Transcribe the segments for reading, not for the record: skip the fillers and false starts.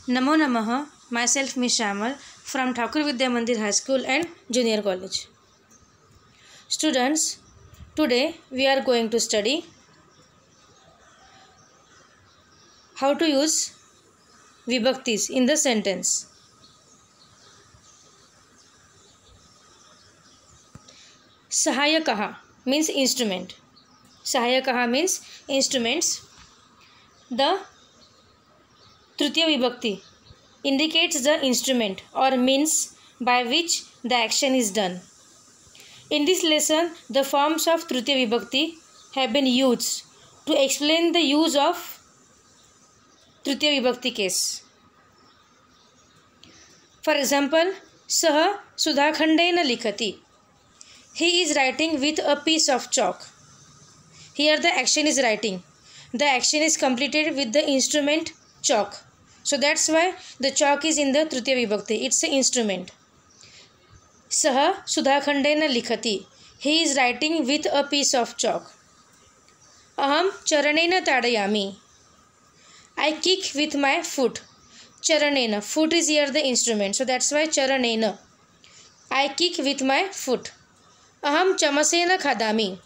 Namo Namaha, myself Miss Shamal from Thakur Vidya Mandir High School and Junior College. Students, today we are going to study how to use vibhaktis in the sentence. Sahayakaha means instrument. Sahayakaha means instruments. The Tritiya Vibhakti indicates the instrument or means by which the action is done. In this lesson, the forms of Tritiya Vibhakti have been used to explain the use of Tritiya Vibhakti case. For example, Saha Sudhakhandena Likhati. He is writing with a piece of chalk. Here the action is writing. The action is completed with the instrument chalk. So that's why the chalk is in the Tritiya Vibhakti. It's an instrument. Saha Sudhakhandena Likhati. He is writing with a piece of chalk. Aham Charanena Tadayami. I kick with my foot. Charanena. Foot is here the instrument. So that's why Charanena. I kick with my foot. Aham Chamasena Khadami.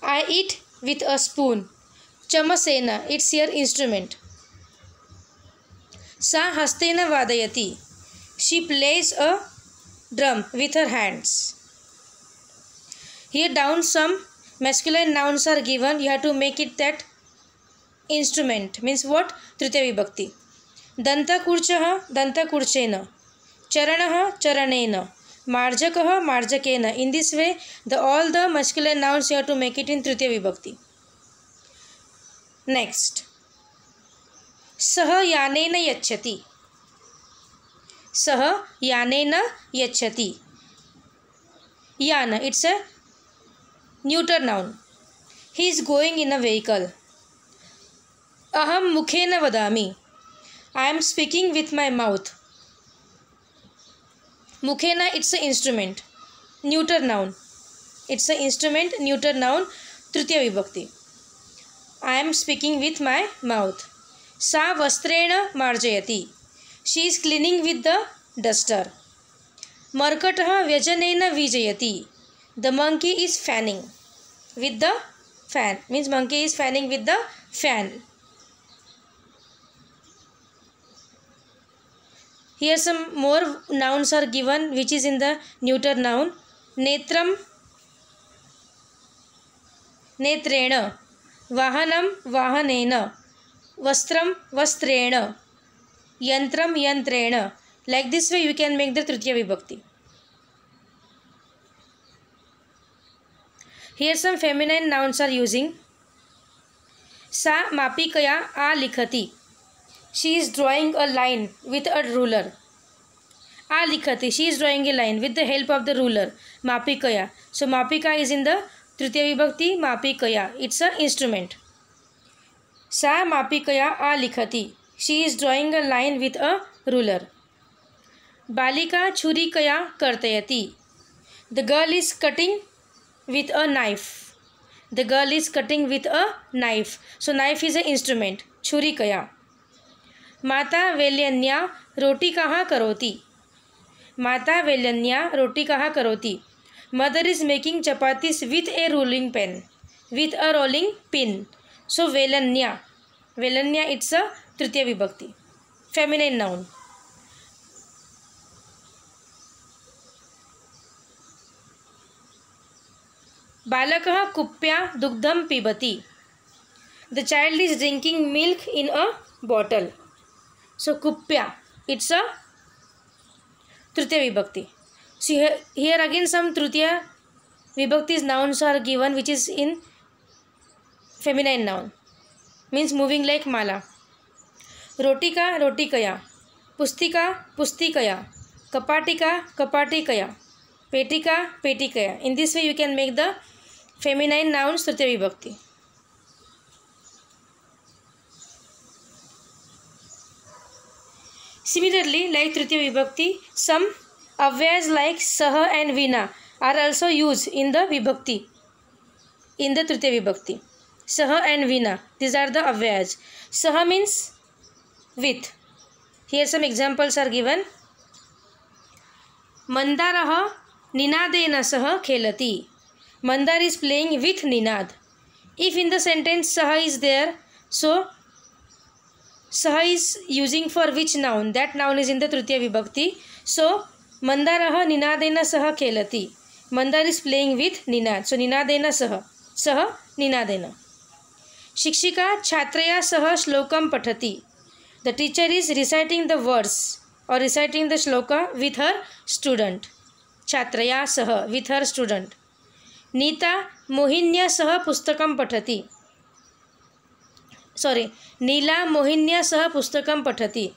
I eat with a spoon. Chamasena. It's here instrument. Sa Hastena Vadayati. She plays a drum with her hands. Here down some masculine nouns are given. You have to make it that instrument. Means what? Tritiya Vibhakti. Danta Kurchaha Danta Kurchena. Charanaha Charanena. Marjakaha Marjakena. In this way, all the masculine nouns you have to make it in Tritiya Vibhakti. Next. Saha Yanena Yachati. Saha Yanena Yachati. Yana. It's a neuter noun. He is going in a vehicle. Aham Mukhena Vadami. I am speaking with my mouth. Mukhena, it's an instrument. Neuter noun. It's an instrument, neuter noun, Tritiya Vibhakti. I am speaking with my mouth. Sa Vastrena Marjayati. She is cleaning with the duster. Markataha Vyajanena Vijayati. The monkey is fanning with the fan. Means monkey is fanning with the fan. Here some more nouns are given which is in the neuter noun. Netram Netrena. Vahanam Vahanena. Vastram Vastrena. Yantram Yantrena. Like this way you can make the Tritiya Vibhakti. Here some feminine nouns are using. Sa Mapikaya A Likhati. She is drawing a line with a ruler. A Likhati. She is drawing a line with the help of the ruler. Mapikaya. So Mapika is in the Tritiya Vibhakti. Mapikaya. It's an instrument. Sa Mapikaya A Likhati. She is drawing a line with a ruler. Balika Churikaya Kartayati. The girl is cutting with a knife. The girl is cutting with a knife. So knife is an instrument. Churikaya. Mata Velyanya Roti Kaha Karoti. Mata Velyanya Roti Kaha Karoti. Mother is making chapatis with a rolling pin. With a rolling pin. So Velyanya. Velyanya, it's a Tritiya Vibhakti. Feminine noun. Balakaha Kupya Dugdham Pibati. The child is drinking milk in a bottle. So Kupya, it's a Tritiya Vibhakti. So here again some Tritiya Vibhakti's nouns are given which is in feminine noun. Means moving like mala. Rotika Rotikaya. Pustika Pustikaya. Kapatika Kapatikaya. Petika Petikaya. In this way you can make the feminine nouns Tritiya Vibhakti. Similarly, like Tritiya Vibhakti, some avyas like Saha and Vina are also used in the Vibhakti. In the Tritiya Vibhakti. Saha and Vina. These are the avyas. Saha means with. Here some examples are given. Mandarah ninadena sah khelati. Mandar is playing with Ninad. If in the sentence Saha is there, so Saha is using for which noun? That noun is in the Tritiya Vibhakti. So Mandarah ninadena saha khelati. Mandar is playing with Ninad. So ninadena saha. Saha ninadena. Shikshika chhatraya saha shlokam pathati. The teacher is reciting the verse or reciting the shloka with her student. Chhatraya saha, with her student. Neeta mohinya saha pustakam pathati. Neela mohinya saha pustakam pathati.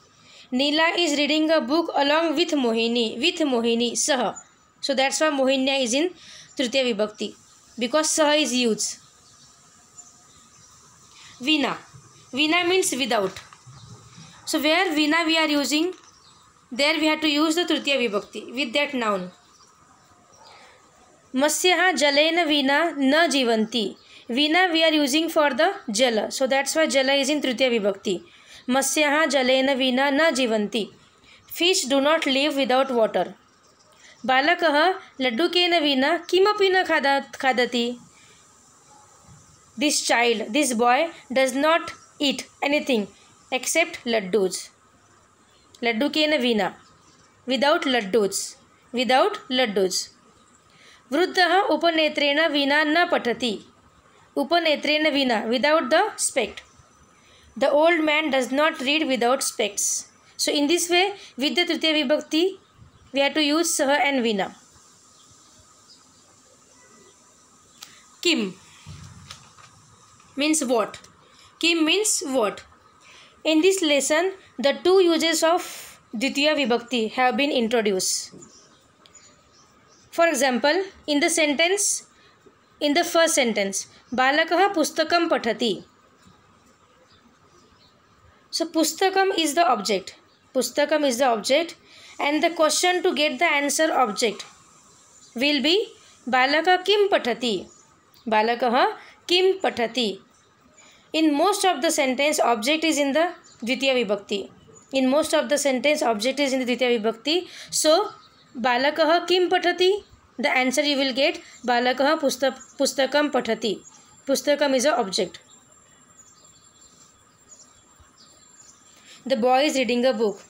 Neela is reading a book along with Mohini. With Mohini saha. So that's why mohinya is in Tritiya Vibhakti, because saha is used. Vina. Vina means without. So where vina we are using, there we have to use the Tritiya Vibhakti with that noun. Masyaha jalena vina na jivanti. Vina we are using for the jala. So that's why jala is in Tritiya Vibhakti. Masyaha jalena vina na jivanti. Fish do not live without water. Balakah laddukena vina kimapi na khadati. This child, this boy does not eat anything except laddus. Laddukena vina. Without laddus. Without laddus. Vruddha upanetrena vina na patati. Upanetrena vina. Without the spect. The old man does not read without specs. So in this way, with the Tritiya Vibhakti, we have to use saha and vina. Kim means what? Kim means what? In this lesson, the two uses of Dvitiya Vibhakti have been introduced. For example, in the first sentence, Balakah pustakam pathati. So pustakam is the object. Pustakam is the object, and the question to get the answer object will be Balakah kim pathati. Balakah kim pathati. In most of the sentence, object is in the Dvitiya Vibhakti. In most of the sentence, object is in the Dvitiya Vibhakti. So, Balakah kim pathati? The answer you will get Balakah pustakam pathati. Pustakam is a object. The boy is reading a book.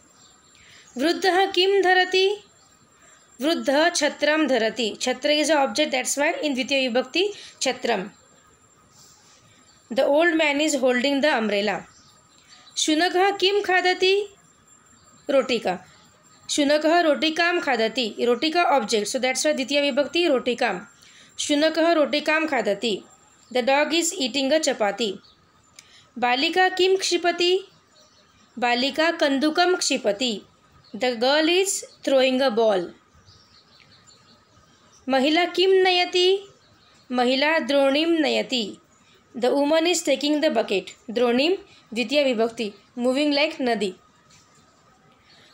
Vruddha kim dharati? Vruddha chhatram dharati. Chhatra is a object, that's why in Dvitiya Vibhakti, chhatram. The old man is holding the umbrella. Shunakah kim khadati? Rotika. Shunakah rotikam khadati. Rotika object. So that's why Dvitiya Vibhakti rotikam. Shunakah rotikam khadati. The dog is eating a chapati. Balika kim kshipati? Balika kandukam kshipati. The girl is throwing a ball. Mahila kim nayati? Mahila dronim nayati. The woman is taking the bucket. Dronim, Dvitiya Vibhakti, moving like nadi.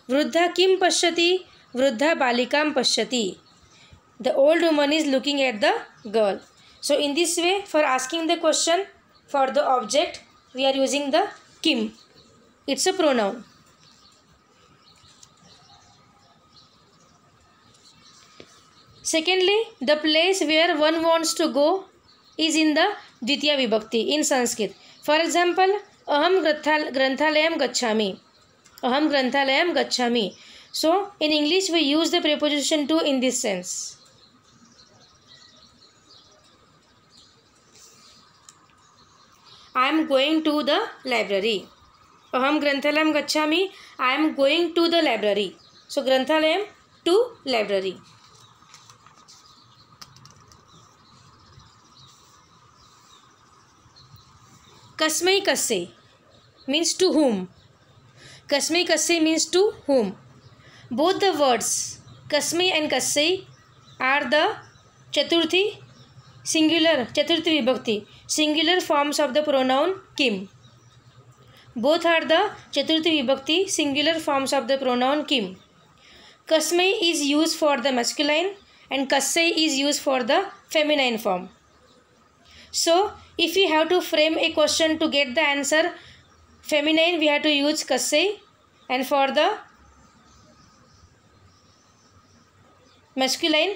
Vruddha kim pashyati? Vruddha balikam pashyati. The old woman is looking at the girl. So in this way, for asking the question for the object, we are using the kim. It's a pronoun. Secondly, the place where one wants to go is in the Dvitiya Vibhakti in Sanskrit. For example, Aham granthalayam gacchami. Aham granthalayam gacchami. So, in English we use the preposition to in this sense. I am going to the library. Aham granthalayam gacchami. I am going to the library. So, granthalayam to library. Kasmai kasse means to whom. Kasmai kasse means to whom. Both the words kasmai and kasse are the chaturthi singular, chaturthi vibhakti, singular forms of the pronoun kim. Both are the chaturthi vibhakti, singular forms of the pronoun kim. Kasmai is used for the masculine and kasse is used for the feminine form. So, if we have to frame a question to get the answer feminine, we have to use kasse, and for the masculine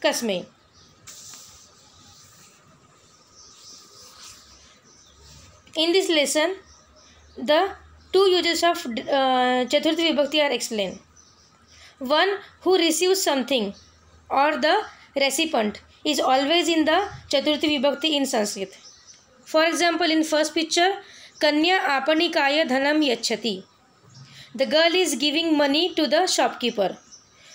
kasme. In this lesson, the two uses of Chaturthi Vibhakti are explained. One who receives something or the recipient is always in the Chaturthi Vibhakti in Sanskrit. For example, in first picture, Kanya apanikaya dhanam yachati. The girl is giving money to the shopkeeper.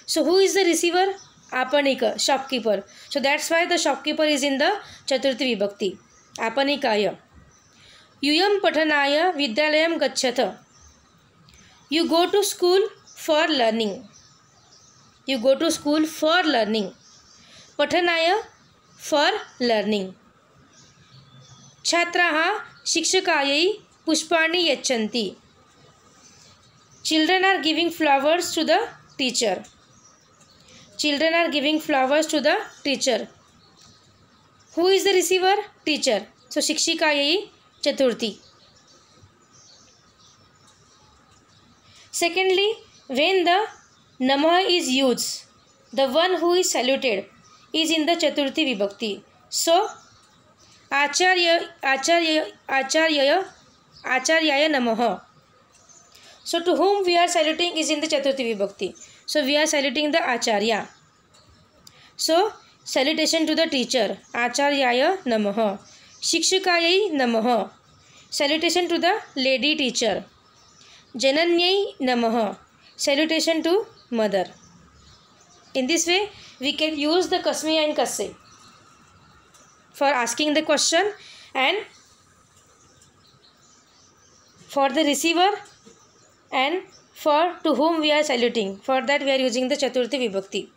So who is the receiver? Apanika, shopkeeper. So that's why the shopkeeper is in the Chaturthi Vibhakti. Apanikaya. Yuyam pathanaya vidyalayam gacchata. You go to school for learning. You go to school for learning. Pathanaya, for learning. Chhatraha shikshakayai pushpani yachanti. Children are giving flowers to the teacher. Children are giving flowers to the teacher. Who is the receiver? Teacher. So shikshikayai Chaturthi. Secondly, when the Namah is used, the one who is saluted is in the Chaturthi Vibhakti. So Acharyaya Namaha. So to whom we are saluting is in the Chaturthi Vibhakti. So we are saluting the Acharya. So salutation to the teacher. Acharyaya Namaha. Shikshakayai Namaha. Salutation to the lady teacher. Jananyai Namaha. Salutation to mother. In this way, we can use the Kasmi and Kasse for asking the question and for the receiver and for to whom we are saluting. For that we are using the Chaturthi Vibhakti.